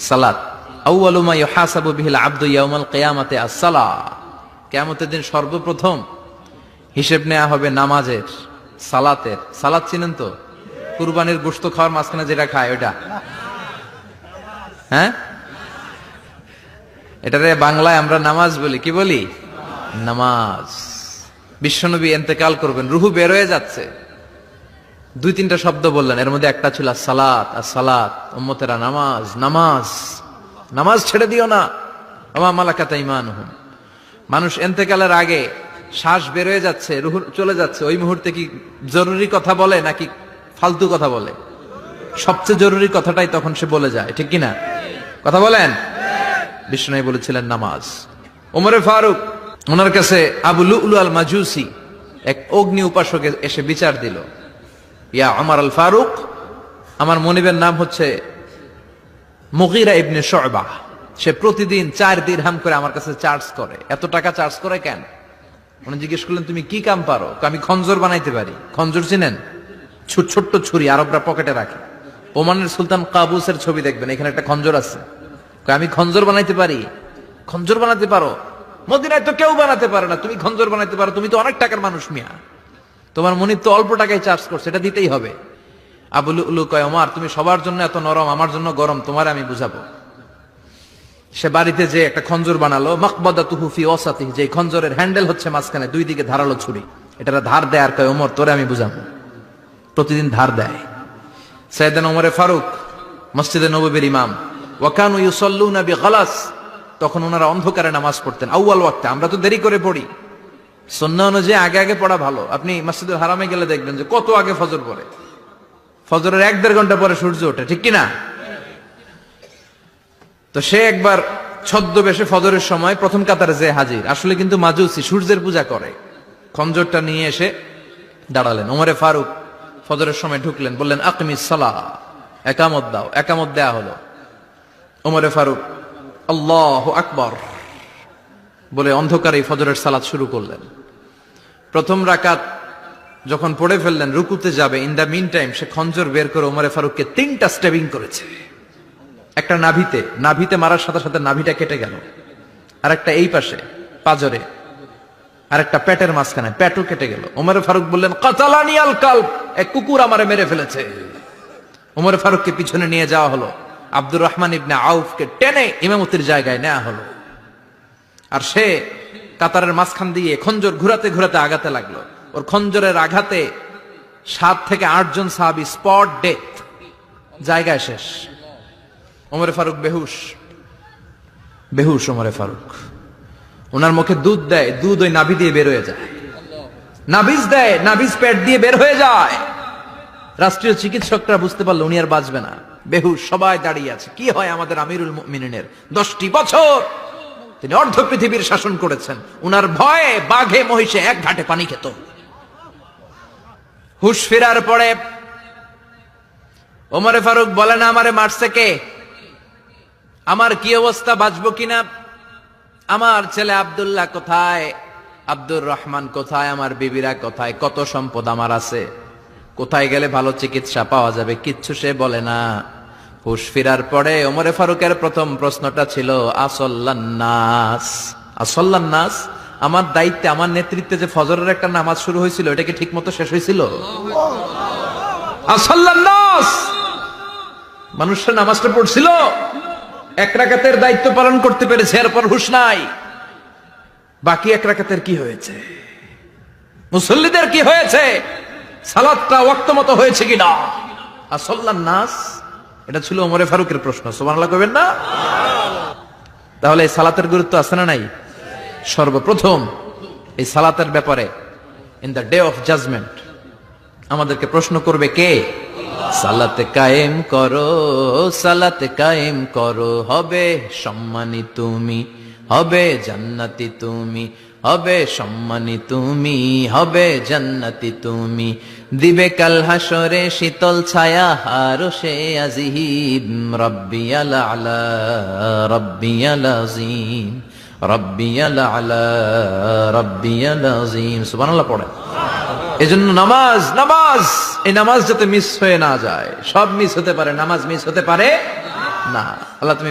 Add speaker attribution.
Speaker 1: সালাত। আউয়ালু মা ইউহাসাবু বিহিল আবদু ইয়াউমাল কিয়ামাতি আস-সালাহ। কিয়ামতের দিন সর্বপ্রথম হিসেব নেওয়া হবে নামাজের, সালাতের। সালাত চিনেন তো? কুরবানির গোশত খাওয়ার মাঝখানে যেটা খায় ওটা, হ্যাঁ, এটারে বাংলায় আমরা নামাজ বলি। কি বলি? নামাজ। বিশ্বনবী ইন্তেকাল করবেন, রুহু বের হয়ে যাচ্ছে, দুই তিনটা শব্দ বললেন, এর মধ্যে একটা ছিল সালাত। আর সালাত, উম্মতেরা নামাজ, নামাজ, নামাজ ছেড়ে দিও না। ওয়া মালাকাত আইমানুহুম। মানুষ ইন্তেকালের আগে শ্বাস বের হয়ে যাচ্ছে, রুহু চলে যাচ্ছে, ওই মুহূর্তে কি জরুরি কথা বলে নাকি ফালতু কথা বলে? সবচেয়ে জরুরি কথাটাই তখন সে বলে যায়, ঠিক কিনা? কথা বলেন। বিষ্ণু বলেছিলেন নামাজ। ওমরে ফারুক, ওনার কাছে আবু লুলু আল মাজুসি, এক অগ্নি উপাসক এসে বিচার দিল, ইয়া ওমর আল ফারুক, আমার মনিবের নাম হচ্ছে মুগীরা ইবনে শুবা, সে প্রতিদিন 4 দিরহাম করে আমার কাছে চার্জ করে। এত টাকা চার্জ করে কেন? উনি জিজ্ঞেস করলেন, তুমি কি কাম পারো? আমি খঞ্জর বানাইতে পারি। খঞ্জর চিনেন? ছোট্ট ছুরি, আরবরা পকেটে রাখে। ওমানের সুলতান কাবুসের ছবি দেখবেন, এখানে একটা খঞ্জর আছে। আমি খঞ্জর বানাইতে পারি। খঞ্জর বানাতে পারো? মদিনায় তো কেউ বানাতে পারে না, তুমি খঞ্জর বানাইতে পারো? তুমি তো অনেক টাকার মানুষ মিয়া, তোমার মনিব তো অল্প টাকায় চার্জ করছে, এটা দিতেই হবে। আবু লুলু কয়, ওমর তুমি সবার জন্য এত নরম, আমার জন্য গরম, তোমার আমি বুঝাবো। সে বাড়িতে যে একটা খঞ্জর বানালো, মাকবাদাতুহু ফি ওয়াসাতিহি, যে খঞ্জরের হ্যান্ডেল হচ্ছে মাঝখানে, দুই দিকে ধারালো ছুরি, এটা ধার দেয়। আর কয়, ওমর তোরে আমি বুঝাবো। প্রতিদিন ধার দেয়। সাইয়েদনা ওমরে ফারুক মসজিদে নববীর ইমাম, ওয়া কানু ইউসাল্লুনা বিগালাস, তখন ওনারা অন্ধকারে নামাজ পড়তেন আউয়াল ওয়াক্তে। আমরা তো দেরি করে পড়ি, সুন্নাহ অনুযায়ী আগে আগে পড়া ভালো। আপনি মসজিদুল হারামে গেলে দেখবেন যে কত আগে ফজর পড়ে, ফজরের 1-1.5 ঘন্টা পরে সূর্য ওঠে, ঠিক কিনা? তো সে একবার ছদ্মবেশে ফজরের সময় প্রথম কাতারে যে হাজির, আসলে কিন্তু মাজুসি, সূর্যের পূজা করে। খঞ্জরটা নিয়ে এসে দাঁড়ালেন। ওমরে ফারুক ফজরের সময় ঢুকলেন, বললেন আকিমিস সালাহ, একামত দাও। একামত দেয়া হলো। ওমরে ফারুক আল্লাহু আকবার বলে অন্ধকারে ফজরের সালাত শুরু করলেন। প্রথম রাকাত যখন পড়ে ফেললেন, রুকুতে যাবে, ইন দা মিন টাইম সে খঞ্জর বের করে ওমরে ফারুককে 3টা স্টেবিং করেছে। একটা নাভিতে মারার সাথে সাথে নাভিটা কেটে গেল, আর একটা এই পাশে পাজরে, আর একটা পেটের মাঝখানে, পেটও কেটে গেল। ওমরে ফারুক বললেন, কাতালানি আল কালব, এক কুকুর আমারে মেরে ফেলেছে। ওমরে ফারুককে পিছনে নিয়ে যাওয়া হলো। আব্দুর রহমান ইবনে আউফকে টেনে ইমামতির জায়গায় নেওয়া হলো। আর সে কাতারের মাঝখান দিয়ে খঞ্জর ঘুরাতে ঘুরাতে আগাতে লাগলো। ওর খঞ্জরের আঘাতে 7 থেকে 8 জন সাহাবী স্পট ডেথ, জায়গায় শেষ। ওমরে ফারুক বেহুশ। ওমরে ফারুক, ওনার মুখে দুধ দেয়, দুধ ওই নাভি দিয়ে বের হয়ে যায়। নাভিজ দেয়, নাভিজ পেট দিয়ে বের হয়ে যায়। রাষ্ট্রীয় চিকিৎসকরা বুঝতে পারলো উনি আর বাঁচবে না, বেহুশ। সবাই দাঁড়িয়ে আছে। কি হয় আমাদের আমিরুল মুমিনিনের? 10টি বছর তিনি অর্ধ পৃথিবীর শাসন করেছেন। উনার ভয়ে বাঘে মহিষে এক ঘাটে পানি খেত। হুশ ফেরার পরে ওমরে ফারুক বলেন, আমারে মারছে কে? আমার কি অবস্থা, বাঁচবো কিনা? আমার ছেলে আব্দুল্লাহ কোথায়? আব্দুর রহমান কোথায়? আমার বিবিরা কোথায়? কত সম্পদ আমার আছে, কোথায় গেলে ভালো চিকিৎসা পাওয়া যাবে? কিচ্ছু সে বলে না। হুশ ফিরার পরে ওমরে ফারুকের প্রথম প্রশ্নটা ছিল, আসল্লান্নাস, আসল্লান্নাস, আমার দায়িত্বে, আমার নেতৃত্বে যে ফজরের একটা নামাজ শুরু হয়েছিল, এটা কি ঠিক মতো শেষ হয়েছিল? আসল্লান্নাস, মানুষের নামাজটা পড়ছিল, 1 রাকাতের দায়িত্ব পালন করতে পেরেছে, এরপর হুশ নাই। বাকি 1 রাকাতের কি হয়েছে? মুসল্লিদের কি হয়েছে? সালাতটা ওয়াক্ত মতো হয়েছে কিনা? আসল্লান্নাস, এটা ছিল ওমরে ফারুকের প্রশ্ন। সুবহানাল্লাহ কইবেন না? তাহলে এই সালাতের গুরুত্ব আছে না নাই? সর্বপ্রথম এই সালাতের ব্যাপারে in the day of judgment আমাদেরকে প্রশ্ন করবে কে? সালাতে কায়েম করো, সালাতে কায়েম করো, হবে সম্মানী তুমি, হবে জান্নাতি তুমি, হবে সম্মানী তুমি, হবে জান্নাতি তুমি, দিবে কাল হাসরে শীতল ছায়া আরশে আজিম, রব্বিয়াল আলা, রব্বিয়াল আযীম, রব্বিয়াল আলা, রব্বিয়াল আযীম। সুবহানাল্লাহ পড়েন। এজন্য নামাজ, এই নামাজ যাতে মিস হয়ে না যায়। সব মিস হতে পারে, নামাজ মিস হতে পারে না। আল্লাহ তুমি